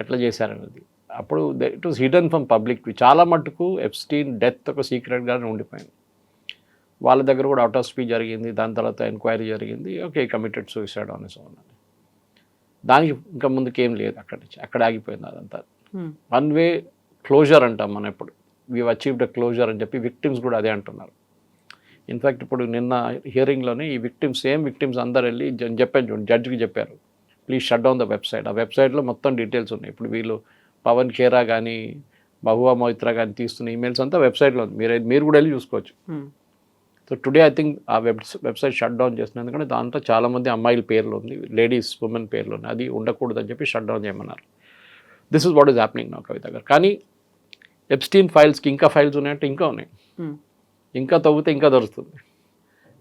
ఎట్లా చేశారనేది అప్పుడు it was hidden from public. చాలా మట్టుకు ఎప్స్టీన్ డెత్ ఒక సీక్రెట్గానే ఉండిపోయింది. వాళ్ళ దగ్గర కూడా అవుట్ ఆఫ్ స్పీచ్ జరిగింది, దాని తర్వాత ఎంక్వైరీ జరిగింది. Okay, committed suicide on his own అని. దానికి ఇంకా ముందుకు ఏం లేదు, అక్కడి నుంచి అక్కడ ఆగిపోయింది అదంతా. వన్ వే క్లోజర్ అంటాం మనం. ఎప్పుడు వీ అచీవ్డ్ అ క్లోజర్ అని చెప్పి విక్టిమ్స్ కూడా అదే అంటున్నారు. ఇన్ఫ్యాక్ట్ ఇప్పుడు నిన్న హియరింగ్లోనే ఈ విక్టిమ్స్ అందరు వెళ్ళి చెప్పాను చూడండి, జడ్జికి చెప్పారు please shut down the website. ఆ వెబ్సైట్లో మొత్తం డీటెయిల్స్ ఉన్నాయి. ఇప్పుడు వీళ్ళు పవన్ ఖేరా కానీ మహువా మొయిత్రా కానీ తీస్తున్న ఈమెయిల్స్ అంతా వెబ్సైట్లో ఉంది. మీరు కూడా వెళ్ళి చూసుకోవచ్చు. సో టుడే ఐ థింక్ ఆ వెబ్సైట్ షట్ డౌన్ చేస్తున్నారు. ఎందుకంటే దాంట్లో చాలామంది అమ్మాయిల పేర్లు ఉంది, లేడీస్ ఉమెన్ పేర్లు ఉన్నాయి. అది ఉండకూడదని చెప్పి షట్ డౌన్ చేయమన్నారు. This is what is happening నా కవిత గారు. కానీ ఎప్స్టీన్ ఫైల్స్కి ఇంకా ఫైల్స్ ఉన్నాయంటే ఇంకా ఉన్నాయి. ఇంకా తవ్వితే ఇంకా దొరుకుతుంది.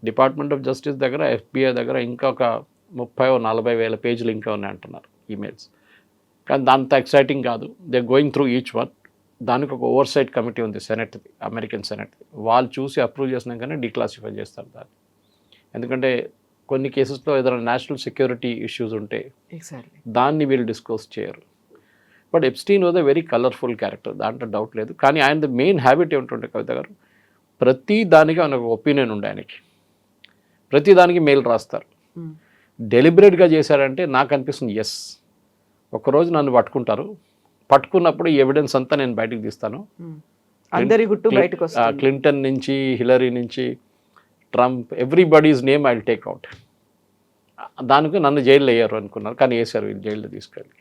డిపార్ట్మెంట్ ఆఫ్ జస్టిస్ దగ్గర, FBI దగ్గర ఇంకా ఒక 30-40 వేల పేజీలు ఇంకా ఉన్నాయి అంటున్నారు ఈమెయిల్స్. కానీ దాంతో ఎక్సైటింగ్ కాదు. They going through each one. దానికి ఒక ఓవర్ సైట్ కమిటీ ఉంది, సెనెట్ది, అమెరికన్ సెనెట్ది. వాళ్ళు చూసి అప్రూవ్ చేసినాకనే డీక్లాసిఫై చేస్తారు దాన్ని. ఎందుకంటే కొన్ని కేసెస్లో ఏదైనా నేషనల్ సెక్యూరిటీ ఇష్యూస్ ఉంటే దాన్ని వీళ్ళు డిస్క్లోజ్ చేయరు. But Epstein was a very colourful character, దాంట్లో డౌట్ లేదు. కానీ ఆయన మెయిన్ హ్యాబిట్ ఏమిటంటే కవిత గారు, ప్రతి దానికి ఆయన ఒక ఒపీనియన్ ఉండే ఆయనకి. ప్రతి దానికి మెయిల్ రాస్తారు. డెలిబరేట్గా చేశారంటే నాకు అనిపిస్తుంది ఎస్. ఒకరోజు నన్ను పట్టుకున్నప్పుడు ఈ ఎవిడెన్స్ అంతా నేను బయటకు తీస్తాను.
అందరి గుట్టు బయటకు వస్తుంది.
క్లింటన్ నుంచి, హిలరీ నుంచి, Trump, everybody's name I will take out. దానికి నన్ను జైల్లో వేయరు అనుకున్నారు, కానీ వేశారు వీళ్ళు జైల్లో తీసుకెళ్ళి.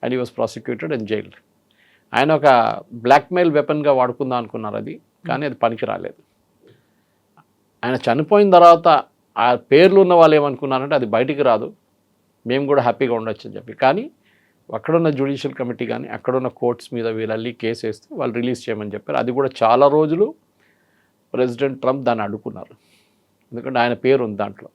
And he was prosecuted and jailed. ఆయన ఒక బ్లాక్మెయిల్ వెపన్గా వాడుకుందాం అనుకున్నారు అది, కానీ అది పనికి రాలేదు. ఆయన చనిపోయిన తర్వాత ఆ పేర్లు ఉన్న వాళ్ళు ఏమనుకున్నారంటే అది బయటికి రాదు, మేము కూడా హ్యాపీగా ఉండొచ్చు అని చెప్పి. కానీ అక్కడున్న జ్యుడిషియల్ కమిటీ కానీ అక్కడున్న కోర్ట్స్ మీద వీళ్ళల్లి కేసు వేస్తే వాళ్ళు రిలీజ్ చేయమని చెప్పారు. అది కూడా చాలా రోజులు ప్రెసిడెంట్ ట్రంప్ దాన్ని అడ్డుకున్నారు, ఎందుకంటే ఆయన పేరు ఉంది దాంట్లో.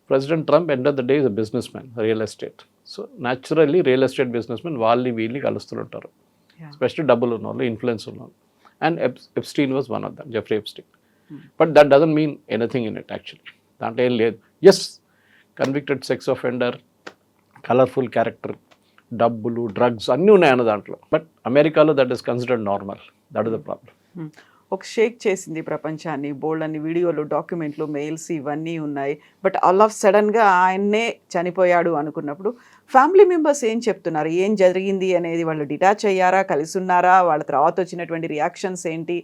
President Trump end of the day is a businessman, real estate. So naturally real estate businessman వీళ్ళని కలుస్తుంటారు, ఎస్పెషల్లీ డబ్బులు ఉన్న వాళ్ళు, ఇన్ఫ్లుయెన్స్ ఉన్న వాళ్ళు. And Epstein was one of them, Jeffrey Epstein. But that doesn't mean anything in it actually. దాంట్లో ఏం లేదు. Yes, convicted sex offender, colourful character, డబ్బులు, డ్రగ్స్ అన్నీ ఉన్నాయన్న దాంట్లో. బట్ అమెరికాలో that is considered normal. That is the problem.
ఒక షేక్ చేసింది ప్రపంచాన్ని, బోల్డ్ అన్ని వీడియోలు, డాక్యుమెంట్లు, మెయిల్స్ ఇవన్నీ ఉన్నాయి. బట్ ఆల్ ఆఫ్ సడన్గా ఆయన్నే చనిపోయాడు అనుకున్నప్పుడు ఫ్యామిలీ మెంబర్స్ ఏం చెప్తున్నారు, ఏం జరిగింది అనేది? వాళ్ళు డిటాచ్ అయ్యారా, కలిసి ఉన్నారా, వాళ్ళ తర్వాత వచ్చినటువంటి రియాక్షన్స్ ఏంటి,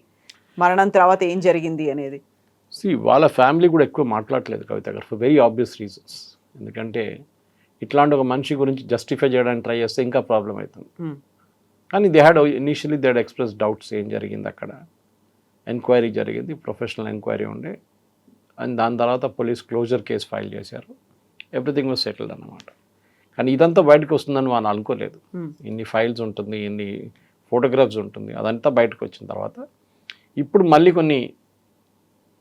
మరణం తర్వాత ఏం జరిగింది అనేది?
వాళ్ళ ఫ్యామిలీ కూడా ఎక్కువ మాట్లాడలేదు కవిత గారు, ఫర్ వెరీ ఆబ్వియస్ రీజన్స్. ఎందుకంటే ఇట్లాంటి ఒక మనిషి గురించి జస్టిఫై చేయడానికి ట్రై చేస్తే ఇంకా ప్రాబ్లం అవుతుంది. కానీ they had initially they had express doubts ఏం జరిగింది అక్కడ. ఎంక్వైరీ జరిగింది, ప్రొఫెషనల్ ఎంక్వైరీ ఉండే. అండ్ దాని తర్వాత పోలీస్ క్లోజర్ కేసు ఫైల్ చేశారు. ఎవ్రీథింగ్ వాజ్ సెటిల్డ్ అన్నమాట. కానీ ఇదంతా బయటకు వస్తుందని మనం అనుకోలేదు. ఇన్ని ఫైల్స్ ఉంటుంది, ఇన్ని ఫోటోగ్రాఫ్స్ ఉంటుంది, అదంతా బయటకు వచ్చిన తర్వాత ఇప్పుడు మళ్ళీ కొన్ని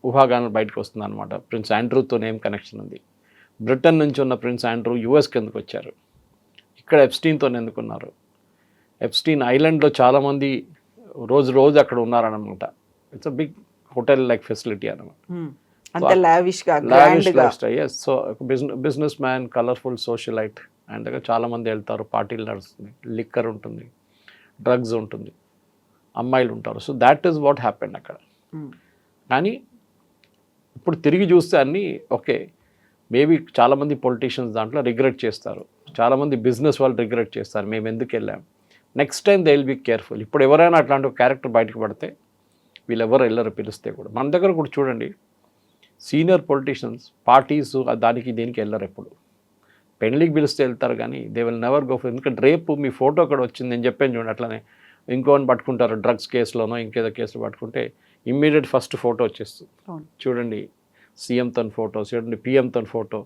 ఊహాగానాలు బయటకు వస్తుంది అనమాట. ప్రిన్స్ ఆండ్రూతో ఏం కనెక్షన్ ఉంది, బ్రిటన్ నుంచి ఉన్న ప్రిన్స్ ఆండ్రూ యూఎస్కి ఎందుకు వచ్చారు, ఇక్కడ ఎప్స్టీన్తో ఎందుకున్నారు, ఎప్స్టీన్ ఐలాండ్లో చాలామంది రోజు అక్కడ ఉన్నారనమాట. It's a big hotel like facility అనమాట. So business man, colourful socialite, ఆయన దగ్గర చాలామంది వెళ్తారు, పార్టీలు నడుస్తుంది, లిక్కర్ ఉంటుంది, డ్రగ్స్ ఉంటుంది, అమ్మాయిలు ఉంటారు. So that is what happened అక్కడ. కానీ ఇప్పుడు తిరిగి చూస్తే అన్నీ ఓకే. మేబీ చాలామంది పొలిటీషియన్స్ దాంట్లో రిగ్రెట్ చేస్తారు, చాలామంది బిజినెస్ వాళ్ళు రిగ్రెట్ చేస్తారు, మేము ఎందుకు వెళ్ళాం. Next time they will be careful. ఇప్పుడు ఎవరైనా అట్లాంటి ఒక క్యారెక్టర్ బయటకు పడితే వీళ్ళు ఎవరు వెళ్ళరు, పిలిస్తే కూడా. మన దగ్గర కూడా చూడండి, సీనియర్ పొలిటీషియన్స్ పార్టీస్ దానికి దీనికి వెళ్ళరు. ఎప్పుడు పెళ్ళికి పిలిస్తే వెళ్తారు, కానీ they will never go for. ఎందుకంటే రేపు మీ ఫోటో అక్కడ వచ్చింది, నేను చెప్పాను చూడండి, అట్లనే ఇంకోని పట్టుకుంటారు, డ్రగ్స్ కేసులోనో ఇంకేదో కేసులో పట్టుకుంటే ఇమ్మీడియట్ ఫస్ట్ ఫోటో వచ్చేస్తుంది. చూడండి, సీఎంతో ఫోటో, చూడండి పిఎంతో ఫోటో,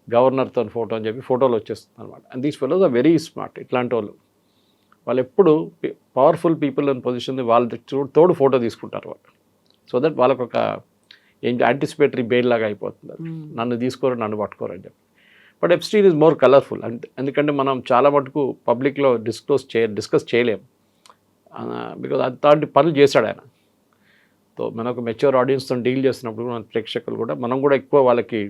గవర్నర్తో ఫోటో అని చెప్పి ఫోటోలు వచ్చేస్తుంది అనమాట. And these fellows are very smart. ఇట్లాంటి వాళ్ళు వాళ్ళు ఎప్పుడు పవర్ఫుల్ పీపుల్ అని పొజిషన్ వాళ్ళ తోడు ఫోటో తీసుకుంటారు వాళ్ళు. సో దట్ వాళ్ళకు ఒక ఏంటి యాంటిసిపేటరీ బెయిల్ లాగా అయిపోతుంది అది. నన్ను తీసుకోరు, నన్ను పట్టుకోరు అని చెప్పి. But Epstein is more colourful అంటే ఎందుకంటే మనం చాలా మటుకు పబ్లిక్లో డిస్కస్ చేయలేం బికాజ్ అలాంటి పనులు చేశాడు ఆయన. సో మన ఒక మెచ్యూర్ ఆడియన్స్తో డీల్ చేస్తున్నప్పుడు మన ప్రేక్షకులు కూడా మనం కూడా ఎక్కువ వాళ్ళకి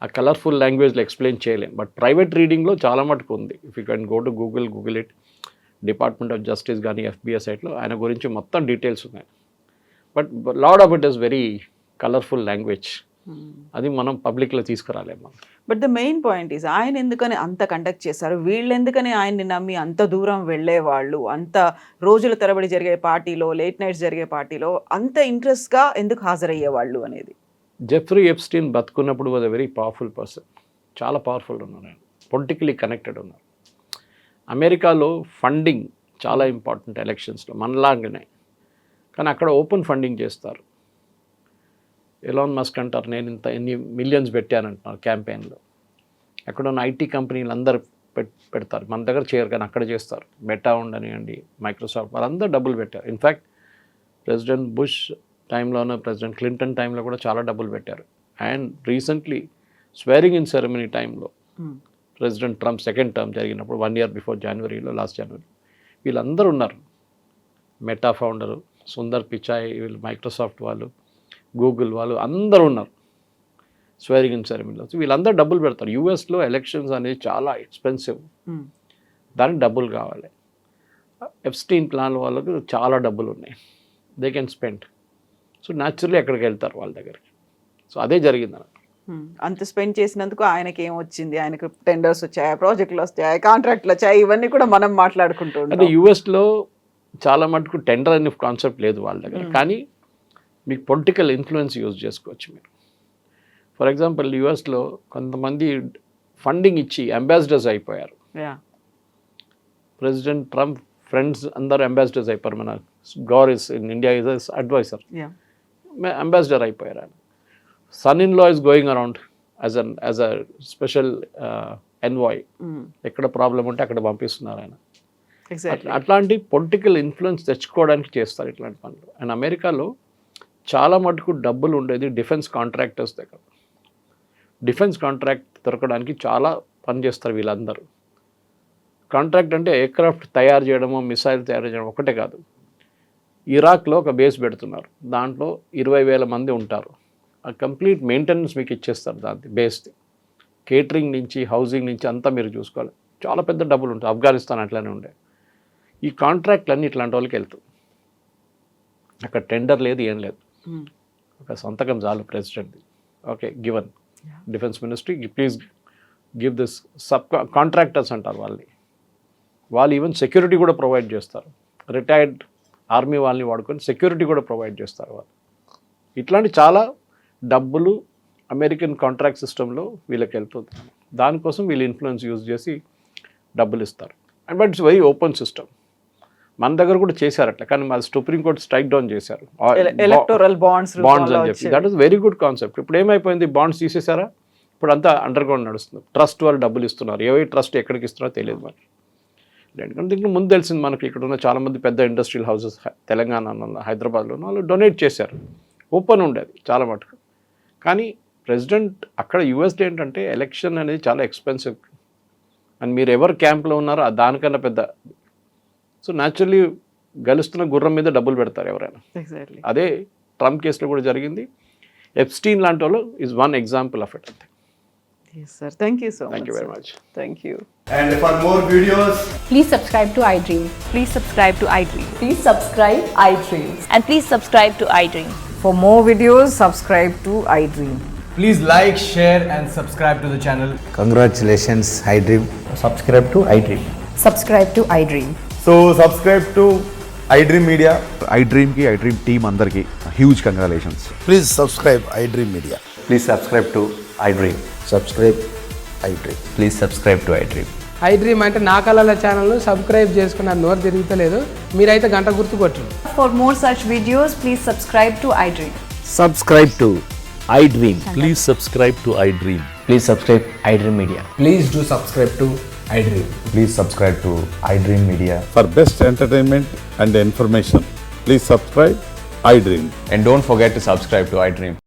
ఆ కలర్ఫుల్ లాంగ్వేజ్లో ఎక్స్ప్లెయిన్ చేయలేం. బట్ ప్రైవేట్ రీడింగ్లో చాలా మటుకు ఉంది. If you can go to google it, department of justice కానీ FBI సైట్లో ఆయన గురించి మొత్తం డీటెయిల్స్ ఉన్నాయి. But lot of it is very colourful language. అది మనం పబ్లిక్లో తీసుకురాలేము.
But the main point is ఆయన ఎందుకని అంత కండక్ట్ చేశారు, వీళ్ళు ఎందుకని ఆయన్ని నమ్మి అంత దూరం వెళ్ళేవాళ్ళు, అంత రోజుల తరబడి జరిగే పార్టీలో, లేట్ నైట్స్ జరిగే పార్టీలో అంత ఇంట్రెస్ట్గా ఎందుకు హాజరయ్యేవాళ్ళు అనేది.
జెఫ్రీ ఎప్స్టీన్ బతుకున్నప్పుడు was a very powerful person. చాలా పవర్ఫుల్ ఉన్నారు ఆయన, పొలిటికలీ కనెక్టెడ్ ఉన్నారు. అమెరికాలో ఫండింగ్ చాలా ఇంపార్టెంట్ ఎలక్షన్స్లో మనలాగానే, కానీ అక్కడ ఓపెన్ ఫండింగ్ చేస్తారు. ఎలాన్ మస్క్ అంటారు నేను ఎన్ని మిలియన్స్ పెట్టానంటున్నారు క్యాంపెయిన్లో. అక్కడ ఉన్న IT కంపెనీలు అందరు పెడతారు, మన దగ్గర చేయరు కానీ అక్కడ చేస్తారు. మెటా ఉండనివ్వండి, మైక్రోసాఫ్ట్, వాళ్ళందరూ డబ్బులు పెట్టారు. ఇన్ఫ్యాక్ట్ ప్రెసిడెంట్ బుష్ టైంలోనూ, ప్రెసిడెంట్ క్లింటన్ టైంలో కూడా చాలా డబ్బులు పెట్టారు. And recently swearing in ceremony టైంలో ప్రెసిడెంట్ ట్రంప్ సెకండ్ టర్మ్ జరిగినప్పుడు 1 year బిఫోర్ జనవరిలో, లాస్ట్ జనవరి, వీళ్ళందరూ ఉన్నారు. మెటా ఫౌండరు సుందర్ పిచాయ్, వీళ్ళు మైక్రోసాఫ్ట్ వాళ్ళు, గూగుల్ వాళ్ళు అందరూ ఉన్నారు స్వేరింగ్ ఇన్ సెరమనీలో. వీళ్ళందరూ డబ్బులు పెడతారు. యూఎస్లో ఎలక్షన్స్ అనేది చాలా ఎక్స్పెన్సివ్, దానికి డబ్బులు కావాలి. ఎప్స్టీన్ ప్లాన్ వాళ్ళకు చాలా డబ్బులు ఉన్నాయి, they can spend. So naturally ఎక్కడికి వెళ్తారు వాళ్ళ దగ్గరికి. సో అదే జరిగింది అన్నమాట.
అంత స్పెండ్ చేసినందుకు ఆయనకి ఏమొచ్చింది, ఆయనకు టెండర్స్ వచ్చాయి, ప్రాజెక్టులు వచ్చాయి, కాంట్రాక్ట్లు వచ్చాయి, ఇవన్నీ కూడా మనం మాట్లాడుకుంటూ
అంటే యూఎస్లో చాలా మటుకు టెండర్ అనే కాన్సెప్ట్ లేదు వాళ్ళ దగ్గర, కానీ మీకు పొలిటికల్ ఇన్ఫ్లుయెన్స్ యూజ్ చేసుకోవచ్చు మీరు. ఫర్ ఎగ్జాంపుల్ యూఎస్లో కొంతమంది ఫండింగ్ ఇచ్చి అంబాసిడర్స్ అయిపోయారు. ప్రెసిడెంట్ ట్రంప్ ఫ్రెండ్స్ అందరూ అంబాసిడర్స్ అయిపోయారు. మన Gor in India is adviser, ambassador అయిపోయారు ఆయన. Son in law is going around as a special envoy. ఎక్కడ ప్రాబ్లం ఉంటే అక్కడ పంపిస్తున్నారు ఆయన. అట్లాంటి పొలిటికల్ ఇన్ఫ్లుయెన్స్ తెచ్చుకోవడానికి చేస్తారు ఇట్లాంటి పనులు. అండ్ అమెరికాలో చాలా మటుకు డబ్బులు ఉండేది డిఫెన్స్ కాంట్రాక్టర్స్ దగ్గర. డిఫెన్స్ కాంట్రాక్ట్ దొరకడానికి చాలా పని చేస్తారు వీళ్ళందరూ. కాంట్రాక్ట్ అంటే ఎయిర్క్రాఫ్ట్ తయారు చేయడమో, మిసైల్ తయారు చేయడం ఒకటే కాదు. ఇరాక్లో ఒక బేస్ పెడుతున్నారు, దాంట్లో 20,000 మంది ఉంటారు. ఆ కంప్లీట్ మెయింటెనెన్స్ మీకు ఇచ్చేస్తారు దాని బేస్ది. కేటరింగ్ నుంచి, హౌసింగ్ నుంచి అంతా మీరు చూసుకోవాలి. చాలా పెద్ద డబ్బులు ఉంటాయి. ఆఫ్ఘనిస్తాన్ అట్లనే ఉండే. ఈ కాంట్రాక్ట్లన్నీ ఇట్లాంటి వాళ్ళకి వెళ్తాయి. అక్కడ టెండర్ లేదు, ఏం లేదు, ఒక సంతకం చాలు ప్రెసిడెంట్ది. Okay, given defence ministry, please give this sub contractors అంటారు వాళ్ళని. వాళ్ళు ఈవెన్ సెక్యూరిటీ కూడా ప్రొవైడ్ చేస్తారు. రిటైర్డ్ ఆర్మీ వాళ్ళని వాడుకొని సెక్యూరిటీ కూడా ప్రొవైడ్ చేస్తారు వాళ్ళు. ఇట్లాంటి చాలా డబ్బులు అమెరికన్ కాంట్రాక్ట్ సిస్టంలో వీళ్ళకి వెళ్తుంది. దానికోసం వీళ్ళు ఇన్ఫ్లుయెన్స్ యూజ్ చేసి డబ్బులు ఇస్తారు. And but it's very open system. మన దగ్గర కూడా చేశారు అట్లా, కానీ మన సుప్రీంకోర్టు స్ట్రైక్ డౌన్ చేశారు
ఎలక్టోరల్ బాండ్స్
అని చెప్పి. That is very good concept. ఇప్పుడు ఏమైపోయింది, బాండ్స్ తీసేశారా, ఇప్పుడు అంతా అండర్ గ్రౌండ్ నడుస్తుంది. ట్రస్ట్ వాళ్ళు డబ్బులు ఇస్తున్నారు. ఏ ట్రస్ట్ ఎక్కడికి ఇస్తున్నారో తెలియదు మనకి. ఎందుకంటే దీనికి ముందు తెలిసింది మనకి, ఇక్కడ ఉన్న చాలామంది పెద్ద ఇండస్ట్రియల్ హౌసెస్ తెలంగాణలో, హైదరాబాద్లో వాళ్ళు డొనేట్ చేశారు. ఓపెన్ ఉండేది చాలా మటుకు. కానీ ప్రెసిడెంట్ అక్కడ యూఎస్లో ఏంటంటే ఎలక్షన్ అనేది చాలా ఎక్స్పెన్సివ్, అండ్ మీరు ఎవరు క్యాంప్లో ఉన్నారో దానికన్నా పెద్ద. సో న్యాచురల్లీ గెలుస్తున్న గుర్రం మీద డబ్బులు పెడతారు ఎవరైనా. అదే ట్రంప్ కేసులో కూడా జరిగింది. ఎప్స్టీన్ లాంటి వాళ్ళు is one example of it.
Yes, sir. Thank you so much.
Thank you very much.
Thank you.
And for more videos,
please subscribe to iDream.
Please subscribe to iDream.
Please subscribe iDream.
And please subscribe to iDream.
For more videos, subscribe to iDream.
please like, share and subscribe to the channel.
Congratulations, iDream.
Subscribe to iDream.
Subscribe to iDream.
So subscribe to iDream Media.
iDream ki iDream team andarki huge congratulations.
Please subscribe iDream Media.
Please subscribe to iDream.
Subscribe iDream.
Please subscribe to iDream.
iDream అంటే నా కళల ఛానల్ను subscribe చేసుకున్న నోరు తిరుగుతలేదు, మీరైతే గంట గుర్తు కొట్టండి.
For more such videos, please subscribe to iDream.
Subscribe to iDream.
Please subscribe to iDream.
Please subscribe iDream Media.
Please do subscribe to iDream.
Please subscribe to iDream Media.
For best entertainment and information, please subscribe iDream.
And don't forget to subscribe to iDream.